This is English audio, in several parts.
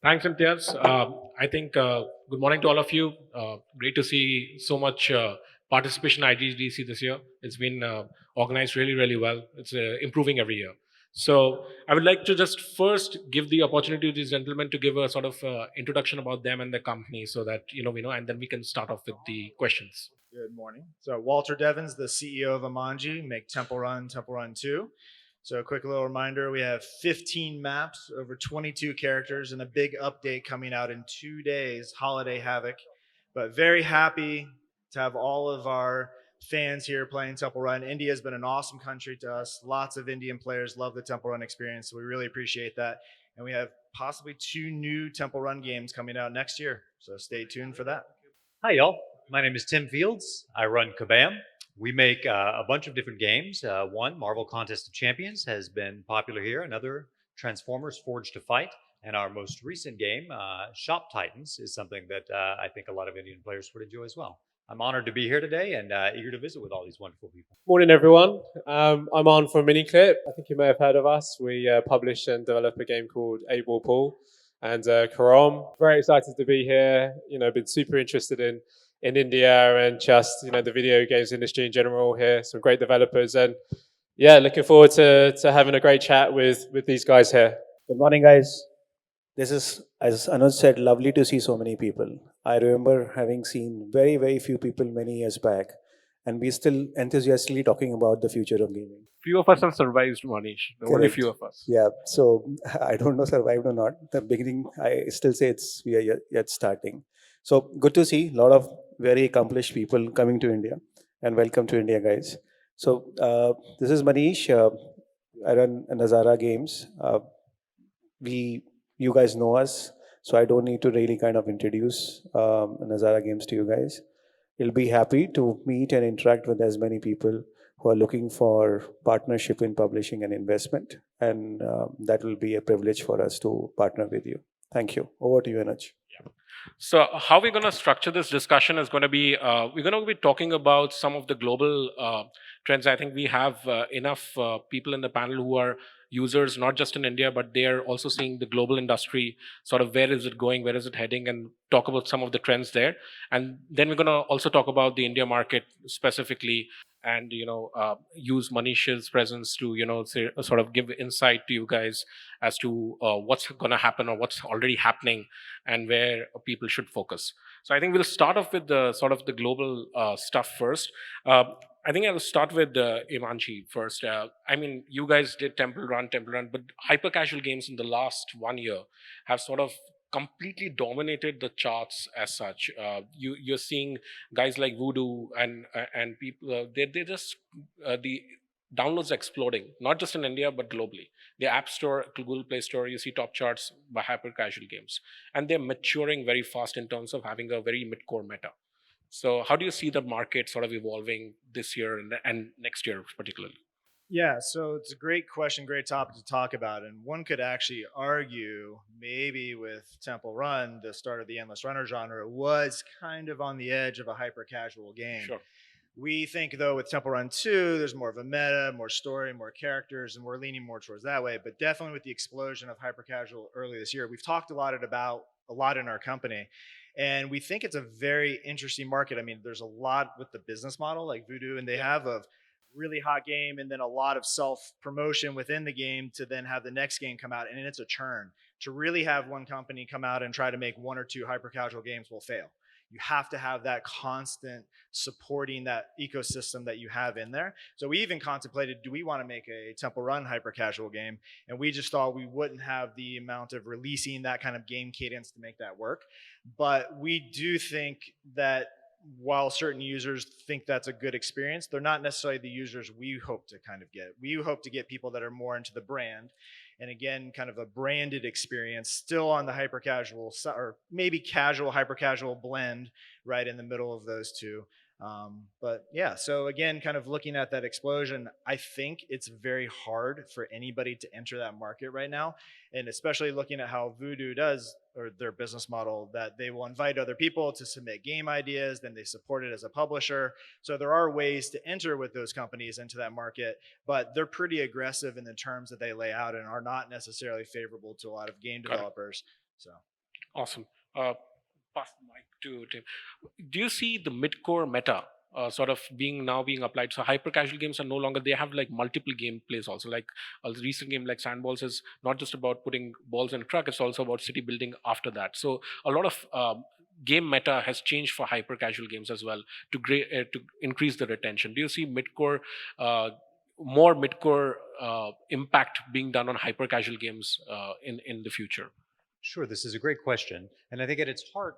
Thanks, Imtiaz. I think good morning to all of you. Great to see so much participation in IGDC this year. It's been organized really, really well. It's improving every year. So I would like to just first give the opportunity to these gentlemen to give a sort of introduction about them and the company, so that we know, and then we can start off with the questions. Good morning. So Walter Devins, the CEO of Imangi, make Temple Run 2. So a quick little reminder, we have 15 maps, over 22 characters, and a big update coming out in 2 days, Holiday Havoc. But very happy to have all of our fans here playing Temple Run. India has been an awesome country to us. Lots of Indian players love the Temple Run experience, so we really appreciate that. And we have possibly 2 new Temple Run games coming out next year, so stay tuned for that. Hi, y'all. My name is Tim Fields. I run Kabam. We make a bunch of different games. One, Marvel Contest of Champions, has been popular here. Another, Transformers Forged to Fight. And our most recent game, Shop Titans, is something that I think a lot of Indian players would enjoy as well. I'm honored to be here today and eager to visit with all these wonderful people. Morning, everyone. I'm on for Miniclip. I think you may have heard of us. We publish and develop a game called 8 Ball Pool and Karam. Very excited to be here. Been super interested in India and just the video games industry in general here. Some great developers, and yeah, looking forward to having a great chat with these guys here. Good morning, guys. This is, as Anuj said, lovely to see so many people. I remember having seen very, very few people many years back, and we still enthusiastically talking about the future of gaming. Few of us have survived, Manish. Only Correct. few of us. Yeah, so I don't know survived or not. The beginning, I still say we are yet starting. So good to see a lot of very accomplished people coming to India, and welcome to India, guys. So this is Manish. I run Nazara Games. You guys know us, so I don't need to really kind of introduce Nazara Games to you guys. We'll be happy to meet and interact with as many people who are looking for partnership in publishing and investment, and that will be a privilege for us to partner with you. Thank you. Over to you, Anuj. So how we're going to structure this discussion is going to be, we're going to be talking about some of the global trends. I think we have enough people in the panel who are users, not just in India, but they are also seeing the global industry, sort of where is it going, where is it heading, and talk about some of the trends there. And then we're going to also talk about the India market specifically, and use Manish's presence to sort of give insight to you guys as to what's going to happen or what's already happening and where people should focus. So I think we'll start off with the sort of the global stuff first. I think I'll start with Imangi first. I mean, you guys did Temple Run, but hyper casual games in the last 1 year have sort of completely dominated the charts as such. You're seeing guys like Voodoo and people. They're just the downloads exploding, not just in India but globally. The App Store, Google Play Store, you see top charts by hyper casual games, and they're maturing very fast in terms of having a very mid-core meta. So how do you see the market sort of evolving this year and next year particularly? Yeah, so it's a great question, great topic to talk about. And one could actually argue maybe with Temple Run, the start of the Endless Runner genre was kind of on the edge of a hyper casual game. Sure. We think, though, with Temple Run 2, there's more of a meta, more story, more characters, and we're leaning more towards that way. But definitely with the explosion of hyper casual early this year, we've talked a lot in our company. And we think it's a very interesting market. I mean, there's a lot with the business model like Voodoo, and they have a really hot game and then a lot of self promotion within the game to then have the next game come out, and it's a churn. To really have one company come out and try to make 1 or 2 hyper casual games will fail. You have to have that constant supporting that ecosystem that you have in there. So we even contemplated, do we want to make a Temple Run hyper casual game? And we just thought we wouldn't have the amount of releasing that kind of game cadence to make that work. But we do think that while certain users think that's a good experience, they're not necessarily the users we hope to kind of get. We hope to get people that are more into the brand, and again, kind of a branded experience, still on the hyper casual or maybe casual, hyper casual blend right in the middle of those two. But yeah, so again, kind of looking at that explosion, I think it's very hard for anybody to enter that market right now. And especially looking at how Voodoo does, or their business model, that they will invite other people to submit game ideas, then they support it as a publisher. So there are ways to enter with those companies into that market, but they're pretty aggressive in the terms that they lay out and are not necessarily favorable to a lot of game developers. So Awesome. Pass the mic to Tim. Do you see the mid-core meta sort of being applied? So hyper casual games are no longer, they have like multiple gameplays also. Like a recent game like Sandballs is not just about putting balls in a truck; it's also about city building after that. So a lot of game meta has changed for hyper casual games as well to increase the retention. Do you see mid-core? More mid-core impact being done on hyper casual games in the future. Sure, this is a great question. And I think at its heart,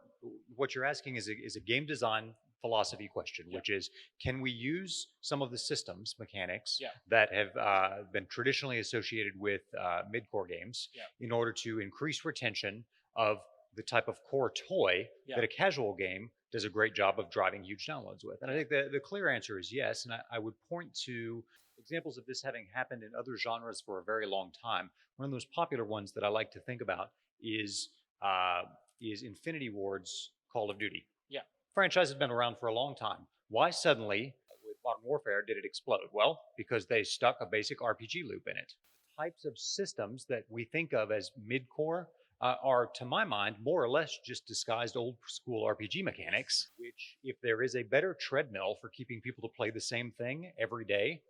what you're asking is a game design philosophy question, Yeah. which is, can we use some of the systems, mechanics, Yeah. that have been traditionally associated with mid-core games Yeah. in order to increase retention of the type of core toy Yeah. that a casual game does a great job of driving huge downloads with? And I think the clear answer is yes. And I would point to examples of this having happened in other genres for a very long time. One of those popular ones that I like to think about is uh, is Infinity Ward's Call of Duty. Yeah. Franchise has been around for a long time. Why suddenly with Modern Warfare did it explode? Well, because they stuck a basic RPG loop in it. Types of systems that we think of as mid-core are, to my mind, more or less just disguised old school RPG mechanics, which, if there is a better treadmill for keeping people to play the same thing every day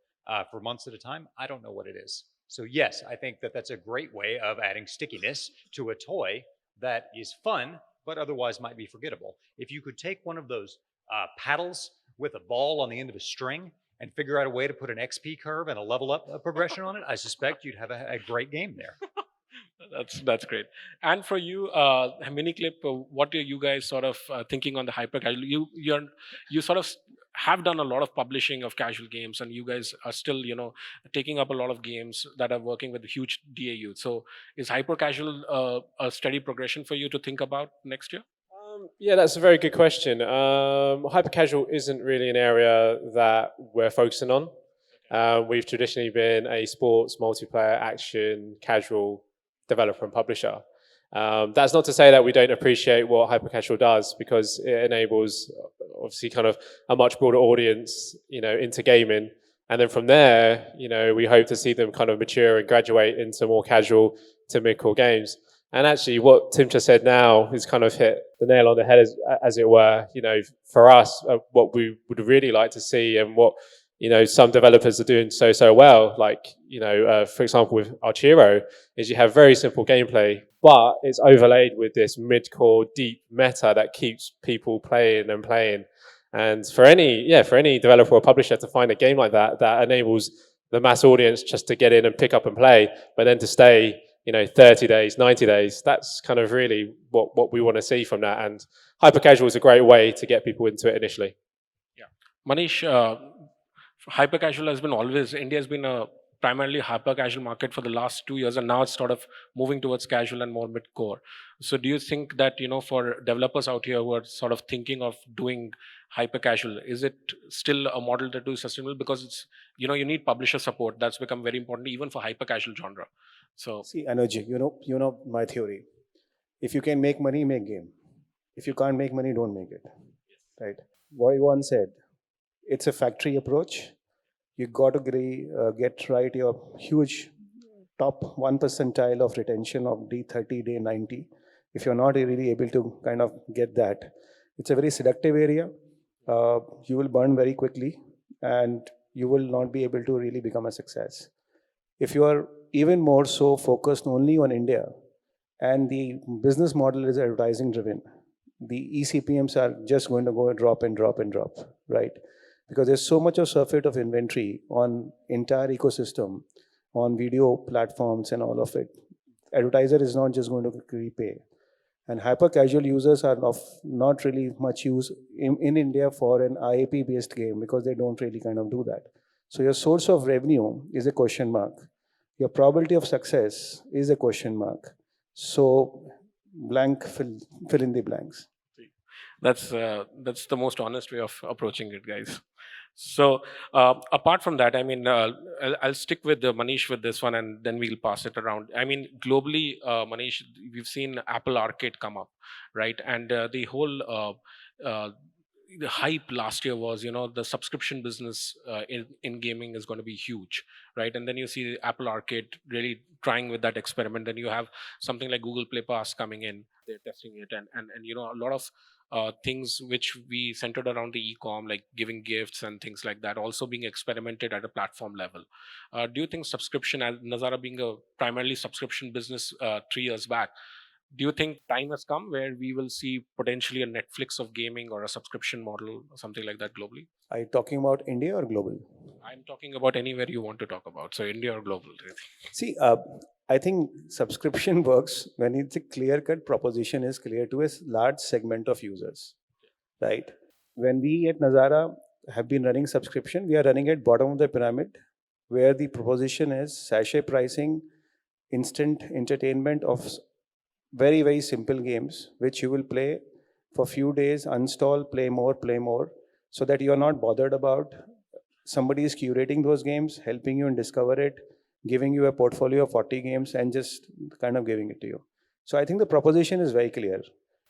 for months at a time, I don't know what it is. So yes, I think that that's a great way of adding stickiness to a toy that is fun, but otherwise might be forgettable. If you could take one of those paddles with a ball on the end of a string and figure out a way to put an XP curve and a level up progression on it, I suspect you'd have a great game there. That's great. And for you, Miniclip, what are you guys sort of thinking on the hyper casual? You sort of have done a lot of publishing of casual games, and you guys are still taking up a lot of games that are working with huge DAU. So is hyper casual a steady progression for you to think about next year? Yeah, that's a very good question. Hyper casual isn't really an area that we're focusing on. We've traditionally been a sports, multiplayer, action, casual developer and publisher. That's not to say that we don't appreciate what hyper casual does, because it enables obviously kind of a much broader audience, into gaming. And then from there, we hope to see them kind of mature and graduate into more casual to mid-core games. And actually, what Tim just said now is kind of hit the nail on the head, as it were. For us, what we would really like to see, and what some developers are doing so well, like for example with Archero, is you have very simple gameplay, but it's overlaid with this mid-core deep meta that keeps people playing and playing. And for any developer or publisher to find a game like that enables the mass audience just to get in and pick up and play, but then to stay 30 days, 90 days, that's kind of really what we want to see from that. And hyper casual is a great way to get people into it initially. Yeah. Manish, hyper casual has been always, India has been a primarily hyper casual market for the last 2 years, and now it's sort of moving towards casual and more mid core. So do you think that for developers out here who are sort of thinking of doing hyper casual, is it still a model that is sustainable? Because it's you need publisher support. That's become very important even for hyper casual genre. So See, Anuj, you know my theory. If you can make money, make game. If you can't make money, don't make it. Right? What I once said, it's a factory approach. You got to get right your huge top 1 percentile of retention of D30, day 90. If you're not really able to kind of get that, it's a very seductive area. You will burn very quickly, and you will not be able to really become a success. If you are even more so focused only on India, and the business model is advertising driven, the eCPMs are just going to go and drop and drop and drop, right? Because there's so much of surfeit of inventory on entire ecosystem, on video platforms and all of it. Advertiser is not just going to repay. And hyper casual users are of not really much use in India for an IAP based game, because they don't really kind of do that. So your source of revenue is a question mark. Your probability of success is a question mark. So fill in the blanks. that's the most honest way of approaching it, guys. So apart from that, I mean, I'll stick with Manish with this one, and then we'll pass it around. I mean, globally, Manish, we've seen Apple Arcade come up, right? And the whole the hype last year was, the subscription business in gaming is going to be huge, right? And then you see Apple Arcade really trying with that experiment. Then you have something like Google Play Pass coming in, they're testing it, and a lot of things which we centered around the e-com, like giving gifts and things like that, also being experimented at a platform level. Do you think subscription, as Nazara being a primarily subscription business 3 years back, do you think time has come where we will see potentially a Netflix of gaming or a subscription model or something like that globally? Are you talking about India or global? I'm talking about anywhere you want to talk about. So India or global? See, I think subscription works when it's a clear-cut proposition is clear to a large segment of users, right? When we at Nazara have been running subscription, we are running at bottom of the pyramid, where the proposition is sachet pricing, instant entertainment of very very simple games, which you will play for few days, uninstall, play more, so that you are not bothered about somebody is curating those games, helping you and discover it, giving you a portfolio of 40 games and just kind of giving it to you. So I think the proposition is very clear.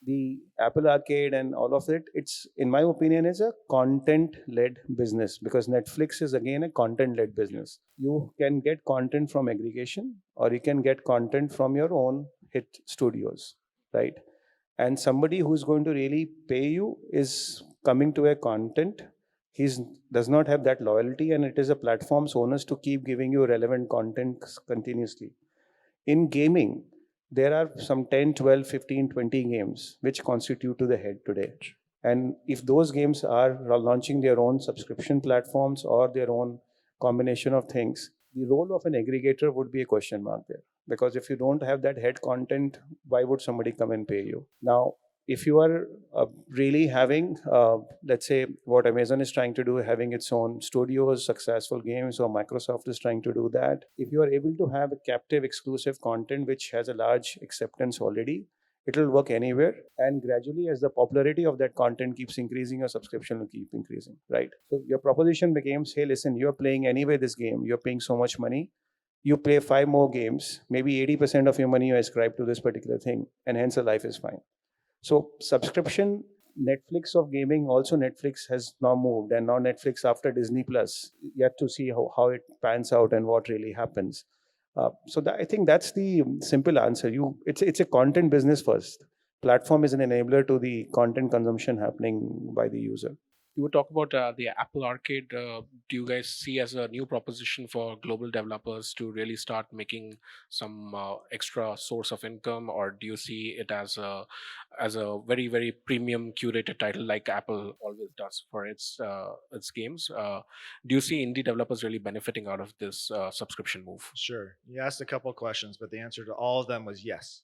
The Apple Arcade and all of it, it's, in my opinion, is a content-led business, because Netflix is again a content-led business. You can get content from aggregation, or you can get content from your own hit studios, right? And somebody who's going to really pay you is coming to a content. He's does not have that loyalty, and it is a platform's onus to keep giving you relevant content continuously. In gaming, there are some 10, 12, 15, 20 games which constitute to the head today. And if those games are launching their own subscription platforms or their own combination of things, the role of an aggregator would be a question mark there. Because if you don't have that head content, why would somebody come and pay you? Now, if you are really having, let's say, what Amazon is trying to do, having its own studios, successful games, or Microsoft is trying to do that, if you are able to have a captive exclusive content which has a large acceptance already, it will work anywhere. And gradually, as the popularity of that content keeps increasing, your subscription will keep increasing, right? So your proposition becomes, hey, listen, you're playing anyway this game, you're paying so much money, you play 5 more games, maybe 80% of your money you ascribe to this particular thing, and hence the life is fine. So subscription, Netflix of gaming, also Netflix has now moved, and now Netflix after Disney Plus, yet to see how it pans out and what really happens. So that, I think that's the simple answer. It's a content business first. Platform is an enabler to the content consumption happening by the user. You would talk about the Apple Arcade. Do you guys see as a new proposition for global developers to really start making some extra source of income, or do you see it as a very very premium curated title like Apple always does for its games? Do you see indie developers really benefiting out of this subscription move? Sure. You asked a couple of questions, but the answer to all of them was yes.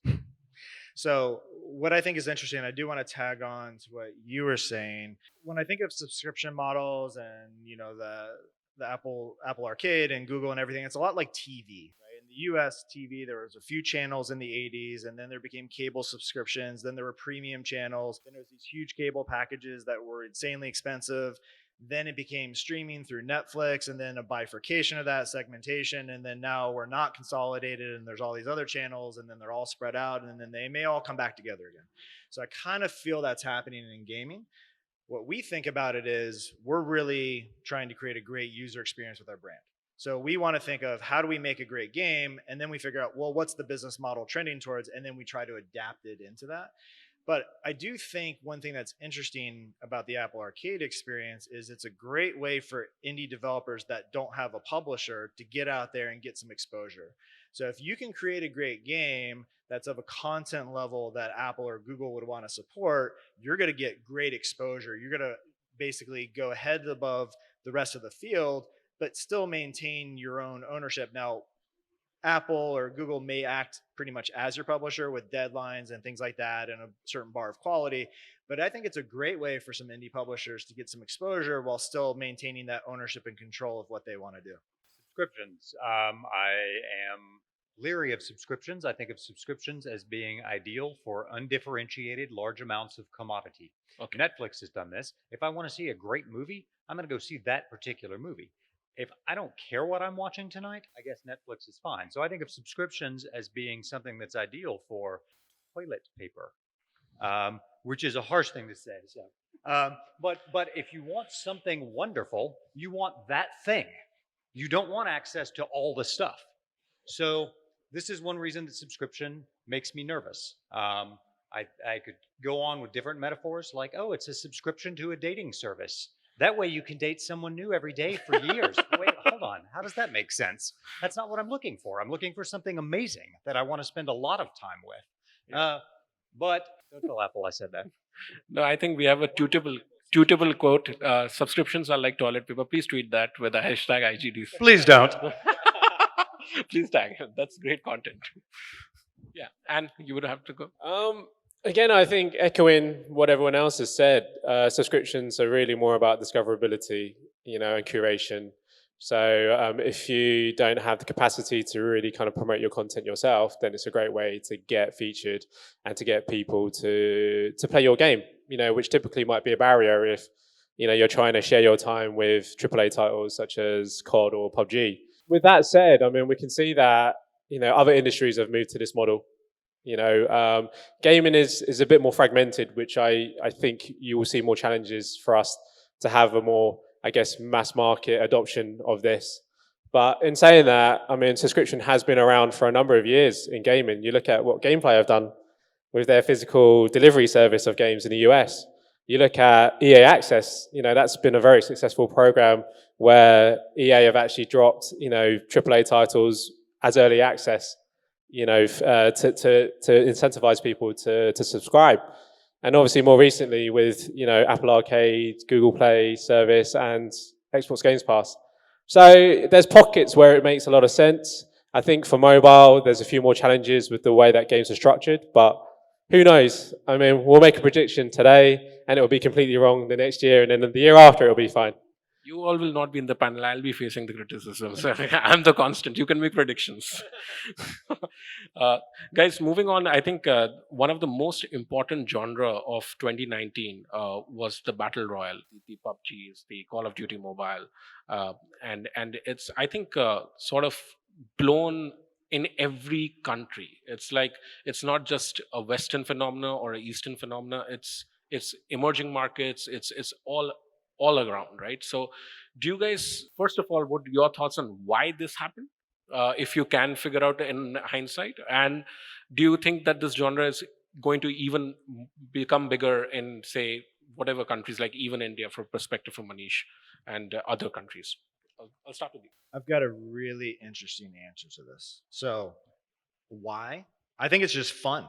So, what I think is interesting, I do want to tag on to what you were saying. When I think of subscription models and the Apple Arcade and Google and everything, it's a lot like TV. Right? In the U.S., TV, there was a few channels in the '80s, and then there became cable subscriptions. Then there were premium channels. Then there was these huge cable packages that were insanely expensive. Then it became streaming through Netflix, and then a bifurcation of that segmentation. And then now we're not consolidated, and there's all these other channels, and then they're all spread out, and then they may all come back together again. So I kind of feel that's happening in gaming. What we think about it is we're really trying to create a great user experience with our brand. So we want to think of how do we make a great game, and then we figure out, well, what's the business model trending towards, and then we try to adapt it into that. But I do think one thing that's interesting about the Apple Arcade experience is it's a great way for indie developers that don't have a publisher to get out there and get some exposure. So if you can create a great game that's of a content level that Apple or Google would want to support, you're going to get great exposure. You're going to basically go ahead above the rest of the field, but still maintain your own ownership. Now, Apple or Google may act pretty much as your publisher with deadlines and things like that and a certain bar of quality. But I think it's a great way for some indie publishers to get some exposure while still maintaining that ownership and control of what they want to do. Subscriptions. I am leery of subscriptions. I think of subscriptions as being ideal for undifferentiated large amounts of commodity. Okay. Netflix has done this. If I want to see a great movie, I'm going to go see that particular movie. If I don't care what I'm watching tonight, I guess Netflix is fine. So I think of subscriptions as being something that's ideal for toilet paper, which is a harsh thing to say. So But if you want something wonderful, you want that thing. You don't want access to all the stuff. So this is one reason that subscription makes me nervous. I could go on with different metaphors like, oh, it's a subscription to a dating service. That way you can date someone new every day for years. Wait, hold on. How does that make sense? That's not what I'm looking for. I'm looking for something amazing that I want to spend a lot of time with. Yeah. But don't tell Apple I said that. No, I think we have a tutable quote. Subscriptions are like toilet paper. Please tweet that with the hashtag IGDs. Please don't. Please tag him. That's great content. Yeah, and you would have to go. Again, I think echoing what everyone else has said, subscriptions are really more about discoverability, and curation. So if you don't have the capacity to really kind of promote your content yourself, then it's a great way to get featured and to get people to play your game, which typically might be a barrier if, you're trying to share your time with AAA titles such as COD or PUBG. With that said, I mean, we can see that, other industries have moved to this model. Gaming is a bit more fragmented, which I think you will see more challenges for us to have a more, I guess, mass market adoption of this. But in saying that, I mean, subscription has been around for a number of years in gaming. You look at what GameFly have done with their physical delivery service of games in the US. You look at EA Access, that's been a very successful program where EA have actually dropped, AAA titles as early access, to incentivize people to subscribe. And obviously more recently with, Apple Arcade, Google Play service and Xbox Games Pass. So there's pockets where it makes a lot of sense. I think for mobile, there's a few more challenges with the way that games are structured, but who knows? I mean, we'll make a prediction today and it will be completely wrong the next year, and then the year after it'll be fine. You all will not be in the panel. I'll be facing the criticism. So I'm the constant. You can make predictions. Guys, moving on, I think one of the most important genre of 2019 was the Battle Royale, the PUBGs, the Call of Duty Mobile. And it's, I think, sort of blown in every country. It's like, it's not just a Western phenomena or an Eastern phenomena. It's emerging markets. It's all around, right? So do you guys, first of all, what your thoughts on why this happened, if you can figure out in hindsight? And do you think that this genre is going to even become bigger in, say, whatever countries, like even India, for perspective from Manish, and other countries? I'll start with you. I've got a really interesting answer to this. So, why? I think it's just fun.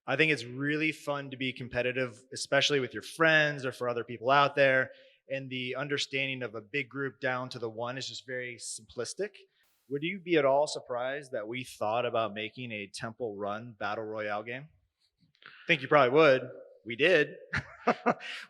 I think it's really fun to be competitive, especially with your friends or for other people out there. And the understanding of a big group down to the one is just very simplistic. Would you be at all surprised that we thought about making a Temple Run Battle Royale game? I think you probably would. We did.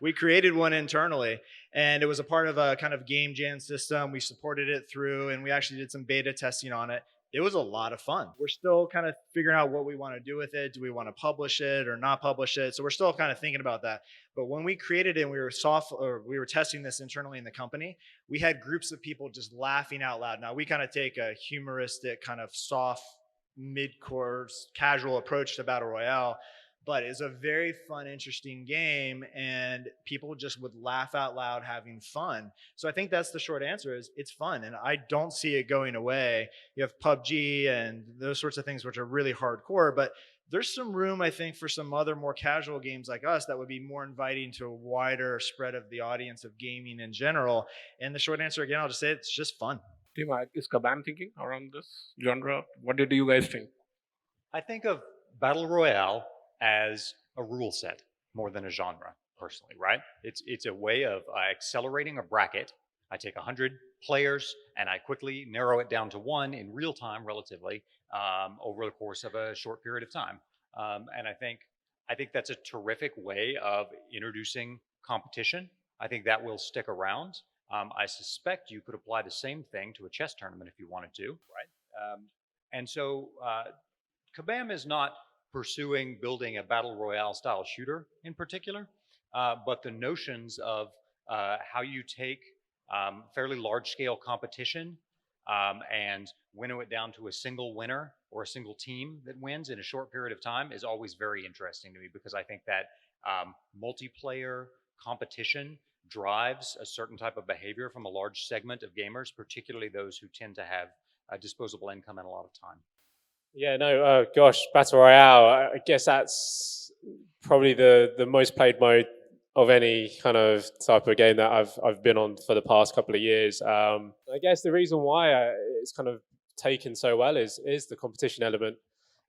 We created one internally, and it was a part of a kind of game jam system. We supported it through, and we actually did some beta testing on it. It was a lot of fun. We're still kind of figuring out what we want to do with it. Do we want to publish it or not publish it? So we're still kind of thinking about that. But when we created it and we were testing this internally in the company, we had groups of people just laughing out loud. Now we kind of take a humoristic, kind of soft, mid-course, casual approach to Battle Royale. But it's a very fun, interesting game, and people just would laugh out loud having fun. So I think that's the short answer, is it's fun, and I don't see it going away. You have PUBG and those sorts of things, which are really hardcore, but there's some room, I think, for some other more casual games like us that would be more inviting to a wider spread of the audience of gaming in general. And the short answer, again, I'll just say it's just fun. Tim, is Kabam thinking around this genre? What did you guys think? I think of Battle Royale as a rule set more than a genre, personally, right? It's a way of accelerating a bracket. I take 100 players and I quickly narrow it down to one in real time, relatively, over the course of a short period of time. And I think that's a terrific way of introducing competition. I think that will stick around. I suspect you could apply the same thing to a chess tournament if you wanted to, right? And so Kabam is not pursuing building a battle royale style shooter in particular, but the notions of how you take fairly large scale competition and winnow it down to a single winner or a single team that wins in a short period of time is always very interesting to me, because I think that multiplayer competition drives a certain type of behavior from a large segment of gamers, particularly those who tend to have disposable income and a lot of time. Yeah, no, gosh, Battle Royale, I guess that's probably the most played mode of any kind of type of game that I've been on for the past couple of years. I guess the reason why it's kind of taken so well is the competition element,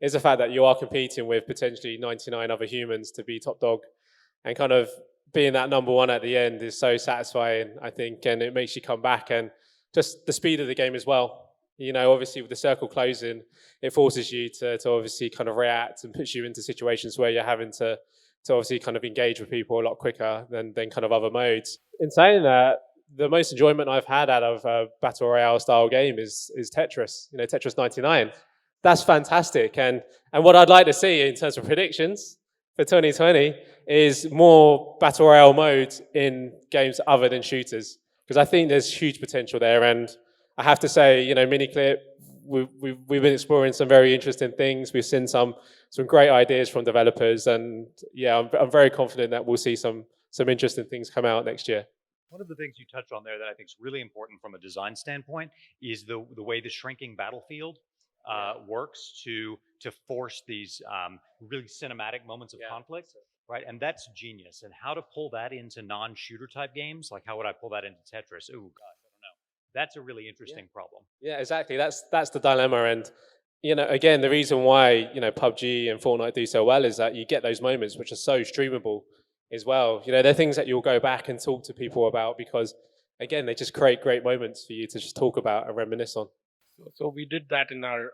is the fact that you are competing with potentially 99 other humans to be top dog, and kind of being that number one at the end is so satisfying, I think, and it makes you come back, and just the speed of the game as well. You know, obviously with the circle closing, it forces you to obviously kind of react and puts you into situations where you're having to obviously kind of engage with people a lot quicker than kind of other modes. In saying that, the most enjoyment I've had out of a battle royale style game is Tetris. You know, Tetris 99. That's fantastic. And what I'd like to see in terms of predictions for 2020 is more battle royale modes in games other than shooters, because I think there's huge potential there. And I have to say, you know, Miniclip, we've been exploring some very interesting things. We've seen some great ideas from developers, and yeah, I'm very confident that we'll see some interesting things come out next year. One of the things you touched on there that I think is really important from a design standpoint is the way the shrinking battlefield works to force these really cinematic moments of conflict, right? And that's genius. And how to pull that into non-shooter type games, like how would I pull that into Tetris? Oh gosh, I don't know. That's a really interesting problem. Yeah, exactly. That's the dilemma. And you know, again, the reason why, you know, PUBG and Fortnite do so well is that you get those moments which are so streamable as well. You know, they're things that you'll go back and talk to people about because, again, they just create great moments for you to just talk about and reminisce on. So we did that in our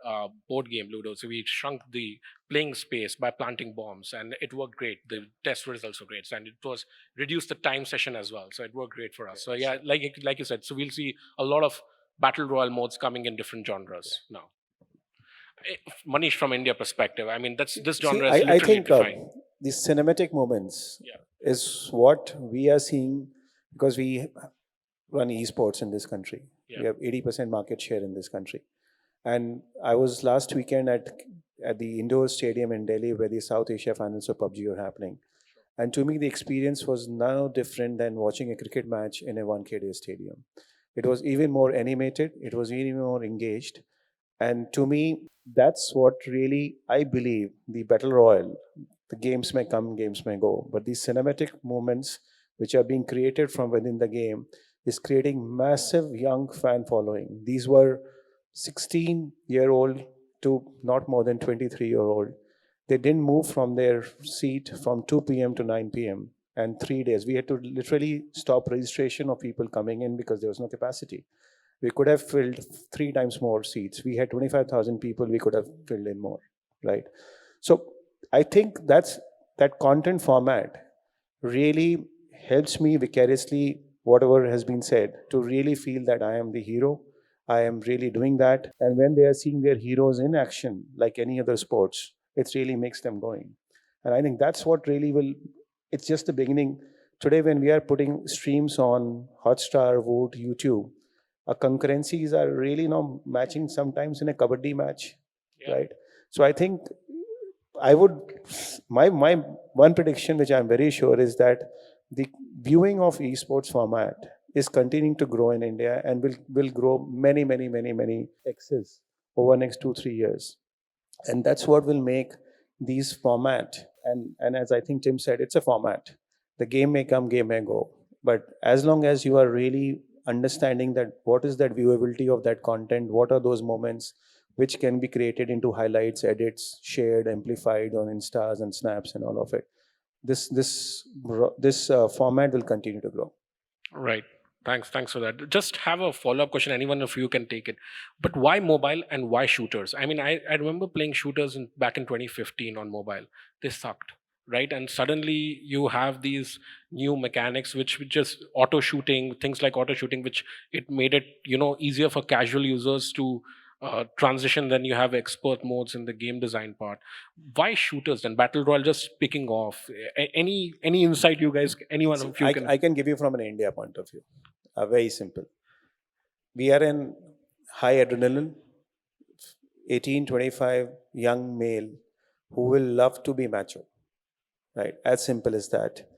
board game Ludo. So we shrunk the playing space by planting bombs, and it worked great. The test results were great, and it was reduced the time session as well. So it worked great for us. So yeah, like you said, so we'll see a lot of battle royale modes coming in different genres now. Manish, from India perspective, I mean, this See, genre is I literally think defined. these cinematic moments Yeah. is what we are seeing because we run esports in this country. Yeah. We have 80% market share in this country. And I was last weekend at the indoor stadium in Delhi where the South Asia finals of PUBG were happening. And to me, the experience was no different than watching a cricket match in a 1K day stadium. It was even more animated, it was even more engaged. And to me, that's what really I believe the battle royale. The games may come, games may go, but these cinematic moments which are being created from within the game is creating massive young fan following. These were 16-year-old to not more than 23-year-old. They didn't move from their seat from 2 p.m. to 9 p.m. and 3 days. We had to literally stop registration of people coming in because there was no capacity. We could have filled 3 times more seats. We had 25,000 people, we could have filled in more, right? So I think that content format really helps me vicariously, whatever has been said, to really feel that I am the hero. I am really doing that. And when they are seeing their heroes in action, like any other sports, it really makes them going. And I think that's what really will, it's just the beginning. Today, when we are putting streams on Hotstar, Voot, YouTube, our concurrencies are really now matching sometimes in a kabaddi match, right? So I think I would, my one prediction, which I'm very sure, is that the viewing of esports format is continuing to grow in India and will grow many X's over next 2-3 years. And that's what will make these format, and as I think Tim said, it's a format. The game may come, game may go. But as long as you are really understanding that what is that viewability of that content, what are those moments which can be created into highlights, edits, shared, amplified on Instas and Snaps and all of it, this format will continue to grow. Right. Thanks for that. Just have a follow-up question. Anyone of you can take it. But why mobile and why shooters? I mean, I remember playing shooters back in 2015 on mobile. They sucked, right? And suddenly you have these new mechanics, which just auto shooting, things like auto shooting, which it made it, you know, easier for casual users to transition. Then you have expert modes in the game design part. Why shooters and battle royale? Just picking off. Any insight you guys? Anyone See, of you can? I can give you from an India point of view. Very simple. We are in high adrenaline, 18-25 young male who will love to be macho, right? As simple as that.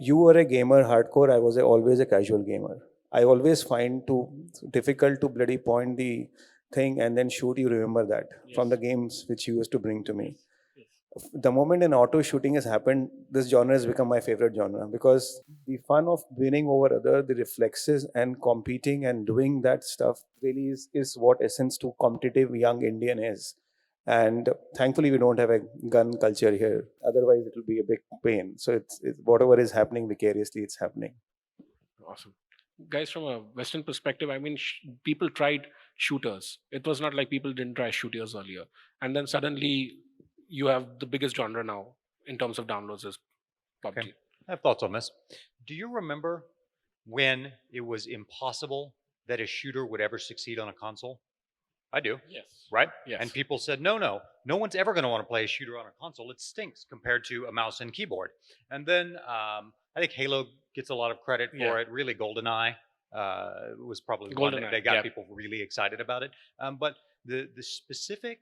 You were a gamer hardcore. I was always a casual gamer. I always find too difficult to bloody point the thing and then shoot. You remember that from the games which you used to bring to me. The moment an auto shooting has happened, this genre has become my favorite genre because the fun of winning over other, the reflexes and competing and doing that stuff really is what essence to competitive young Indian is. And thankfully, we don't have a gun culture here. Otherwise, it will be a big pain. So it's whatever is happening vicariously, it's happening. Awesome. Guys, from a Western perspective, I mean, people tried shooters. It was not like people didn't try shooters earlier. And then suddenly you have the biggest genre now in terms of downloads is PUBG. Okay. I have thoughts on this. Do you remember when it was impossible that a shooter would ever succeed on a console? I do. Yes. Right? Yes. And people said, no one's ever going to want to play a shooter on a console. It stinks compared to a mouse and keyboard. And then I think Halo gets a lot of credit for it. Really, GoldenEye was probably one that got people really excited about it. But the specific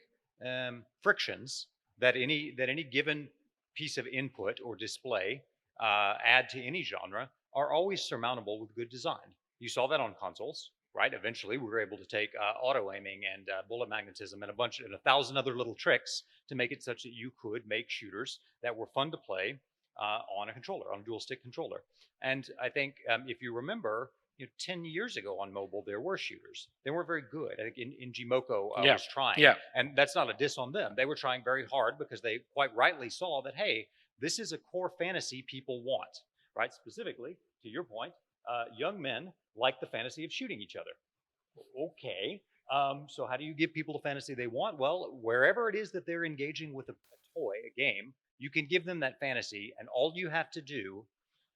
frictions that any given piece of input or display add to any genre are always surmountable with good design. You saw that on consoles, right? Eventually, we were able to take auto aiming and bullet magnetism and a 1,000 other little tricks to make it such that you could make shooters that were fun to play on a controller, on a dual stick controller. And I think if you remember, 10 years ago on mobile, there were shooters. They weren't very good. I think Jimoko was trying. And that's not a diss on them. They were trying very hard because they quite rightly saw that, hey, this is a core fantasy people want, right? Specifically, to your point, young men like the fantasy of shooting each other. Okay. So how do you give people the fantasy they want? Well, wherever it is that they're engaging with a toy, a game, you can give them that fantasy, and all you have to do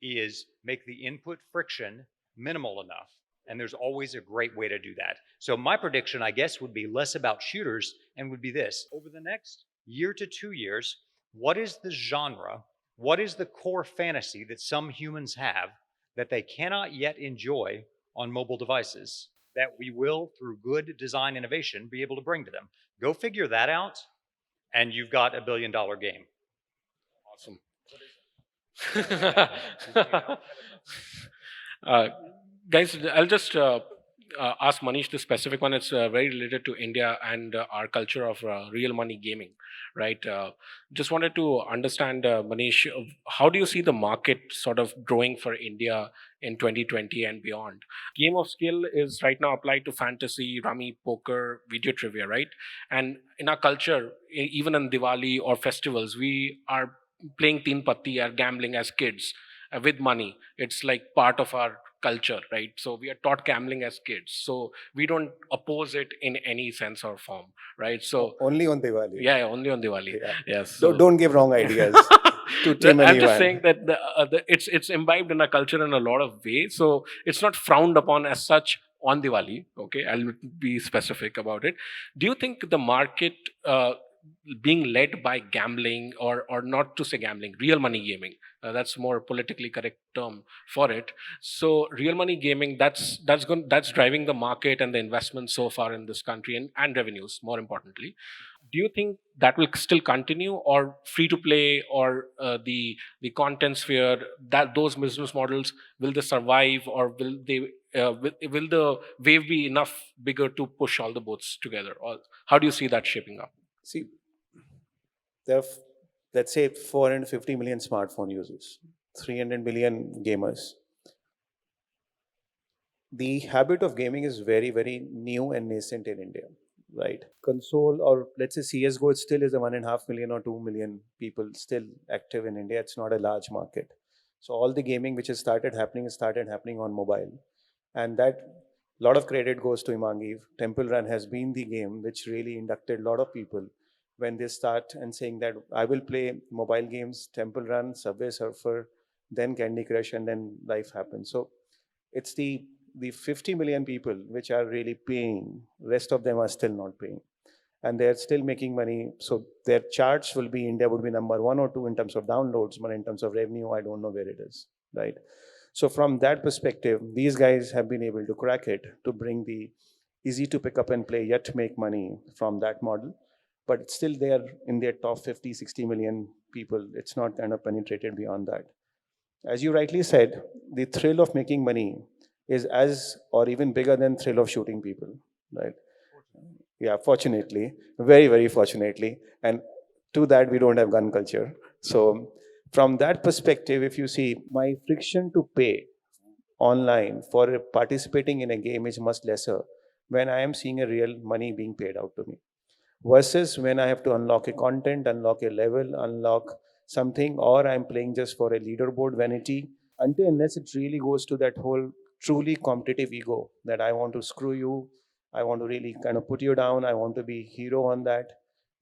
is make the input friction minimal enough. And there's always a great way to do that. So my prediction, I guess, would be less about shooters and would be this. Over the next year to 2 years, what is the genre? What is the core fantasy that some humans have that they cannot yet enjoy on mobile devices that we will, through good design innovation, be able to bring to them? Go figure that out, and you've got $1 billion game. Awesome. Guys, I'll just ask Manish the specific one. It's very related to India and our culture of real money gaming, right? Just wanted to understand, Manish, how do you see the market sort of growing for India in 2020 and beyond? Game of skill is right now applied to fantasy, rummy, poker, video trivia, right? And in our culture, even in Diwali or festivals, we are playing teen patti or gambling as kids with money. It's like part of our culture, right? So we are taught gambling as kids, so we don't oppose it in any sense or form, right? So only on Diwali. Yeah, only on Diwali. Yeah. Yes. So don't give wrong ideas to Tim and I'm just Ivan. saying that it's imbibed in our culture in a lot of ways, so it's not frowned upon as such on Diwali. Okay, I'll be specific about it. Do you think the market being led by gambling, or not to say gambling, real money gaming, that's more politically correct term for it, so real money gaming, that's driving the market and the investment so far in this country, and revenues more importantly, do you think that will still continue, or free to play, or the content sphere, that those business models, will they survive, or will they will the wave be enough bigger to push all the boats together, or how do you see that shaping up? See, there are, let's say, 450 million smartphone users, 300 million gamers. The habit of gaming is very, very new and nascent in India, right? Console, or let's say CSGO, it still is a 1.5 million or 2 million people still active in India. It's not a large market. So all the gaming which has started happening on mobile. And that lot of credit goes to Imangi. Temple Run has been the game which really inducted a lot of people when they start and saying that I will play mobile games, Temple Run, Subway Surfer, then Candy Crush, and then life happens. So it's the 50 million people which are really paying. Rest of them are still not paying. And they're still making money. So their charts will be, India would be number 1 or 2 in terms of downloads, but in terms of revenue, I don't know where it is, right? So from that perspective, these guys have been able to crack it to bring the easy to pick up and play, yet make money from that model. But it's still there in their top 50, 60 million people. It's not kind of penetrated beyond that. As you rightly said, the thrill of making money is as or even bigger than thrill of shooting people, right? Yeah, fortunately, very, very fortunately. And to that, we don't have gun culture. So, from that perspective, if you see, my friction to pay online for participating in a game is much lesser when I am seeing a real money being paid out to me versus when I have to unlock a content, unlock a level, unlock something, or I'm playing just for a leaderboard vanity. Until unless it really goes to that whole truly competitive ego that I want to screw you, I want to really kind of put you down, I want to be hero on that.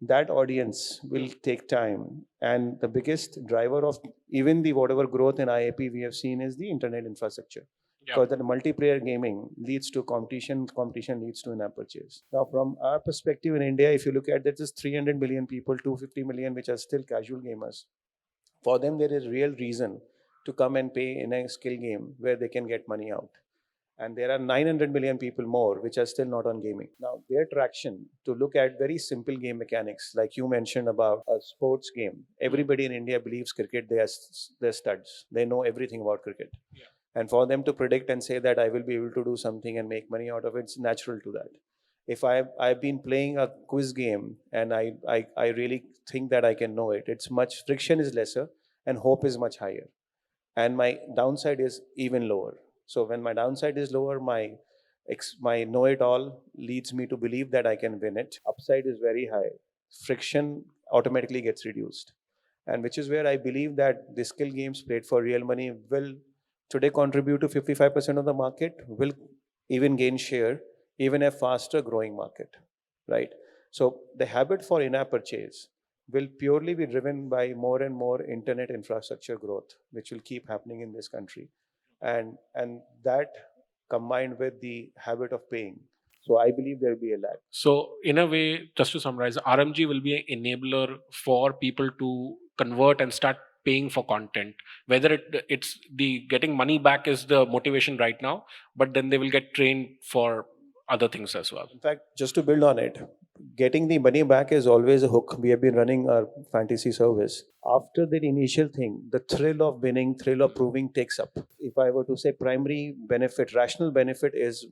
That audience will take time, and the biggest driver of even the whatever growth in IAP we have seen is the internet infrastructure Yeah. because that multiplayer gaming leads to competition, competition leads to in-app purchase. Now, from our perspective in India, if you look at that, there's 300 million people, 250 million, which are still casual gamers. For them, there is real reason to come and pay in a skill game where they can get money out. And there are 900 million people more which are still not on gaming. Now, their traction to look at very simple game mechanics, like you mentioned about a sports game. Everybody in India believes cricket, they're studs. They know everything about cricket. Yeah. And for them to predict and say that I will be able to do something and make money out of it, it's natural to that. If I've been playing a quiz game and I really think that I can know it, it's much friction is lesser and hope is much higher. And my downside is even lower. So when my downside is lower, my know-it-all leads me to believe that I can win it. Upside is very high. Friction automatically gets reduced, and which is where I believe that the skill games played for real money will today contribute to 55% of the market, will even gain share, even a faster growing market, right? So the habit for in-app purchase will purely be driven by more and more internet infrastructure growth, which will keep happening in this country. And that combined with the habit of paying. So I believe there will be a lag. So, in a way, just to summarize, RMG will be an enabler for people to convert and start paying for content. Whether it's the getting money back is the motivation right now, but then they will get trained for other things as well. In fact, just to build on it, getting the money back is always a hook. We have been running our fantasy service. After that initial thing, the thrill of winning, thrill of proving takes up. If I were to say primary benefit, rational benefit is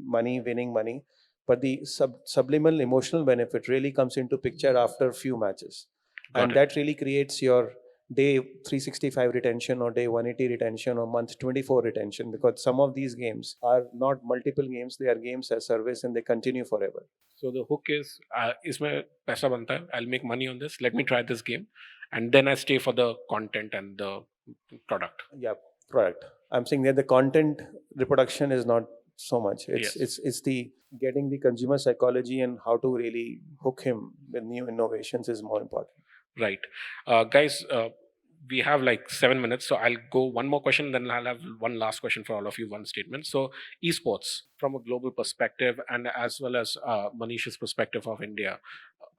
money, winning money, but the subliminal emotional benefit really comes into picture after a few matches. Got And it. that really creates your day 365 retention or day 180 retention or month 24 retention, because some of these games are not multiple games, they are games as service and they continue forever. So the hook is, इसमें पैसा बनता है. I'll make money on this. Let me try this game, and then I stay for the content and the product. Yeah, product. I'm saying that the content reproduction is not so much. It's Yes. it's the getting the consumer psychology and how to really hook him with new innovations is more important. Right. Guys, we have like 7 minutes, so I'll go one more question, then I'll have one last question for all of you, one statement. So, esports from a global perspective, and as well as Manish's perspective of India,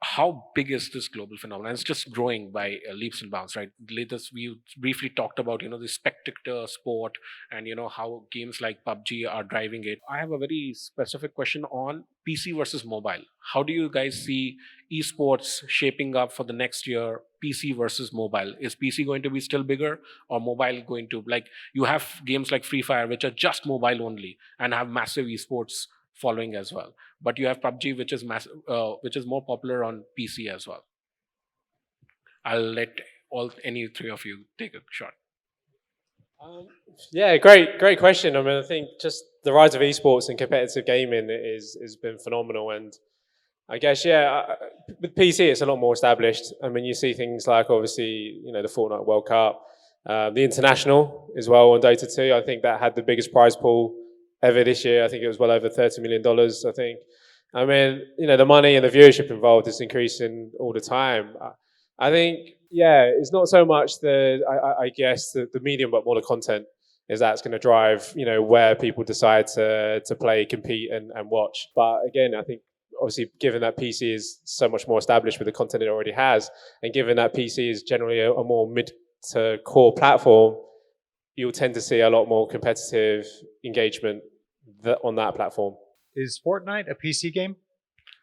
how big is this global phenomenon? It's just growing by leaps and bounds, right? Latest, we briefly talked about, the spectator sport and, how games like PUBG are driving it. I have a very specific question on PC versus mobile. How do you guys see esports shaping up for the next year, PC versus mobile? Is PC going to be still bigger, or mobile going to, like, you have games like Free Fire which are just mobile only and have massive esports following as well, but you have PUBG which is which is more popular on PC as well. I'll let any three of you take a shot. Yeah, great question. I mean, I think just the rise of esports and competitive gaming has been phenomenal, and I guess with PC it's a lot more established. I mean, you see things like obviously the Fortnite World Cup, the international as well on Dota 2. I think that had the biggest prize pool ever this year. I think it was well over $30 million. I think. I mean, the money and the viewership involved is increasing all the time. I think, it's not so much I guess the medium, but more the content is that's going to drive, where people decide to play, compete, and watch. But again, I think obviously given that PC is so much more established with the content it already has, and given that PC is generally a more mid to core platform, you'll tend to see a lot more competitive engagement on that platform. Is Fortnite a PC game?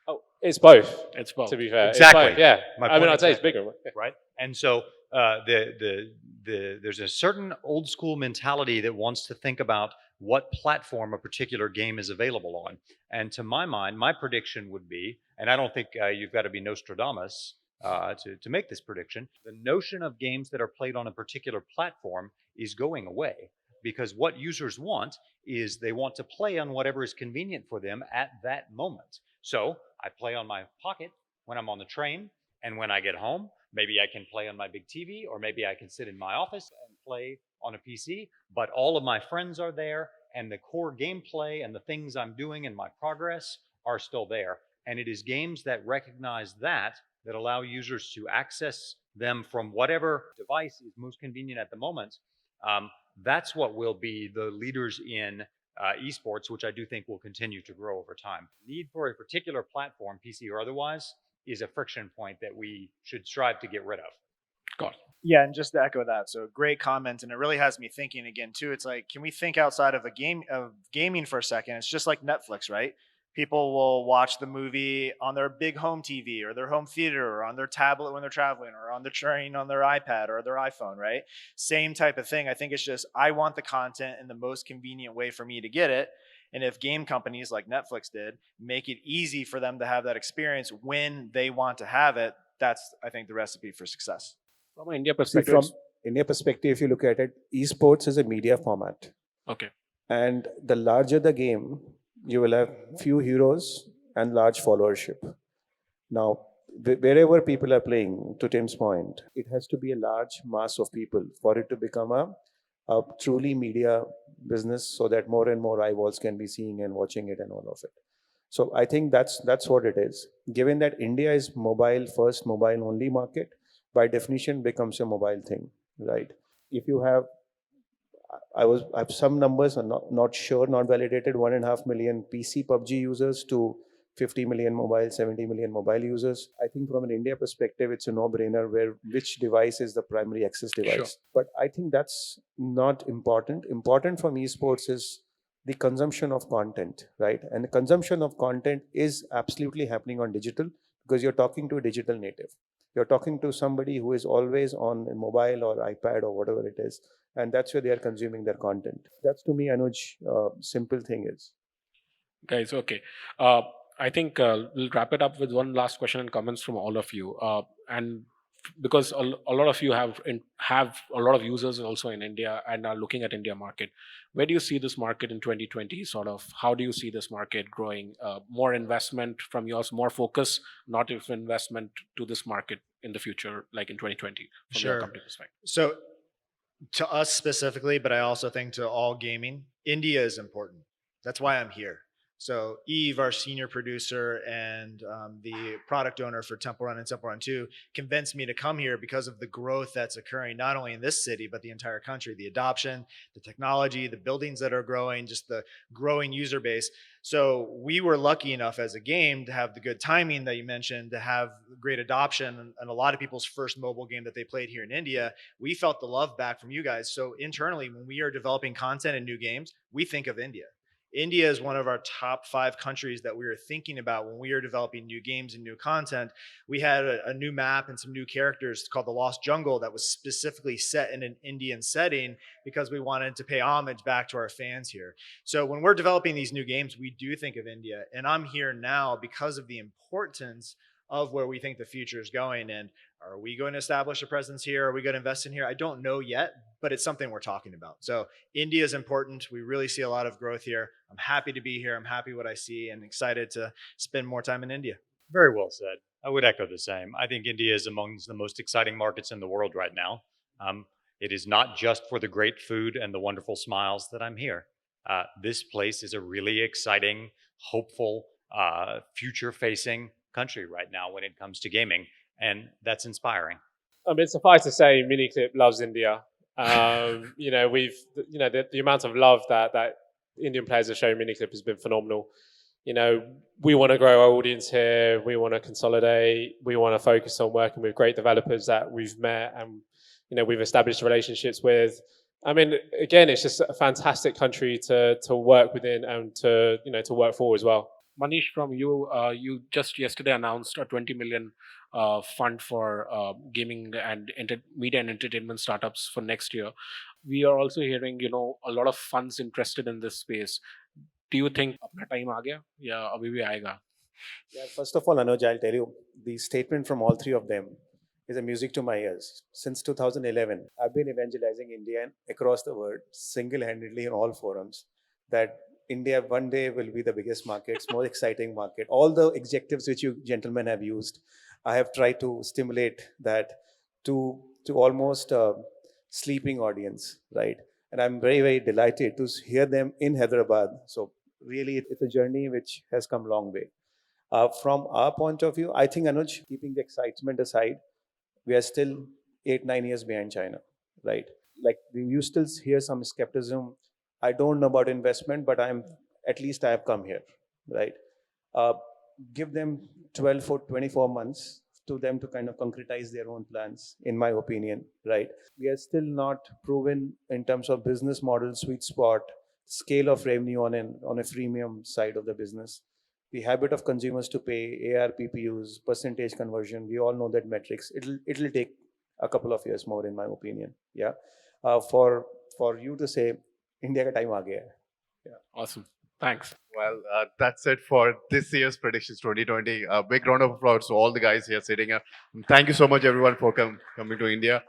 Oh, it's both. It's both. To be fair, Exactly. It's both, yeah. My I mean, point I'd say it's exactly. bigger. Right? And so the there's a certain old school mentality that wants to think about what platform a particular game is available on. And to my mind, my prediction would be, and I don't think you've got to be Nostradamus to make this prediction, the notion of games that are played on a particular platform is going away. Because what users want is they want to play on whatever is convenient for them at that moment. So I play on my pocket when I'm on the train, and when I get home, maybe I can play on my big TV, or maybe I can sit in my office and play on a PC, but all of my friends are there, and the core gameplay and the things I'm doing and my progress are still there. And it is games that recognize that allow users to access them from whatever device is most convenient at the moment. That's what will be the leaders in esports, which I do think will continue to grow over time. Need for a particular platform, PC or otherwise, is a friction point that we should strive to get rid of. God. Yeah, and just to echo that, so great comment, and it really has me thinking again too. It's like, can we think outside of gaming for a second? It's just like Netflix, right? People will watch the movie on their big home TV or their home theater or on their tablet when they're traveling or on the train on their iPad or their iPhone, right? Same type of thing. I think it's just, I want the content in the most convenient way for me to get it. And if game companies like Netflix did make it easy for them to have that experience when they want to have it, that's, I think, the recipe for success. From an India See, perspective, from India perspective, if you look at it, esports is a media format. okay. And the larger the game, you will have few heroes and large followership. Now, wherever people are playing, to Tim's point, it has to be a large mass of people for it to become a truly media business, so that more and more eyeballs can be seeing and watching it and all of it. So I think that's what it is. Given that India is mobile first, mobile only market, by definition becomes a mobile thing, right? If you have, I have some numbers, I'm not sure, not validated, 1.5 million PC PUBG users to 50 million mobile, 70 million mobile users. I think from an India perspective, it's a no-brainer where which device is the primary access device. Sure. But I think that's not important. Important from esports is the consumption of content, right? And the consumption of content is absolutely happening on digital, because you're talking to a digital native. You're talking to somebody who is always on a mobile or iPad or whatever it is, and that's where they are consuming their content. That's, to me, Anuj, simple thing is. Guys, okay. I think we'll wrap it up with one last question and comments from all of you. And because a lot of you have a lot of users also in India and are looking at India market, where do you see this market in 2020? Sort of, how do you see this market growing? More investment from yours, more focus, not if investment to this market in the future, like in 2020, from your Sure. company perspective. So to us specifically, but I also think to all gaming, India is important. That's why I'm here. So Eve, our senior producer and the product owner for Temple Run and Temple Run 2, convinced me to come here because of the growth that's occurring, not only in this city, but the entire country, the adoption, the technology, the buildings that are growing, just the growing user base. So we were lucky enough as a game to have the good timing that you mentioned, to have great adoption, and a lot of people's first mobile game that they played here in India. We felt the love back from you guys. So internally, when we are developing content and new games, we think of India. India is one of our top 5 countries that we were thinking about when we were developing new games and new content. We had a new map and some new characters called the Lost Jungle that was specifically set in an Indian setting because we wanted to pay homage back to our fans here. So when we're developing these new games, we do think of India. And I'm here now because of the importance of where we think the future is going. And are we going to establish a presence here? Are we going to invest in here? I don't know yet, but it's something we're talking about. So India is important. We really see a lot of growth here. I'm happy to be here. I'm happy what I see and excited to spend more time in India. Very well said. I would echo the same. I think India is among the most exciting markets in the world right now. It is not just for the great food and the wonderful smiles that I'm here. This place is a really exciting, hopeful, future-facing country right now when it comes to gaming, and that's inspiring. I mean, suffice to say, Miniclip loves India. The amount of love that Indian players have shown Miniclip has been phenomenal. We want to grow our audience here. We want to consolidate. We want to focus on working with great developers that we've met and we've established relationships with. I mean, again, it's just a fantastic country to work within and to work for as well. Manish, from you, you just yesterday announced a 20 million fund for gaming and media and entertainment startups for next year. We are also hearing, a lot of funds interested in this space. Do you think अपना time आ गया या अभी भी आएगा? Yeah, first of all, Anuj, I'll tell you the statement from all three of them is a music to my ears. Since 2011, I've been evangelizing India and across the world single-handedly in all forums that India one day will be the biggest market, most exciting market. All the adjectives which you gentlemen have used, I have tried to stimulate that to almost a sleeping audience, right? And I'm very very delighted to hear them in Hyderabad. So really, it's a journey which has come long way. From our point of view, I think Anuj, keeping the excitement aside, we are still 8 9 years behind China, right? Like you still hear some skepticism. I don't know about investment, but I'm at least I have come here, right? Uh, Give them 12 or 24 months to them to kind of concretize their own plans, in my opinion, right? We are still not proven in terms of business model, sweet spot, scale of revenue on a freemium side of the business. The habit of consumers to pay ARPPUs, percentage conversion, we all know that metrics. It'll take a couple of years more, in my opinion. Yeah, for you to say India ka time aa gaya hai. Yeah. Awesome. Thanks. Well, that's it for this year's predictions 2020. A big round of applause to all the guys here sitting here. Thank you so much, everyone, for coming to India.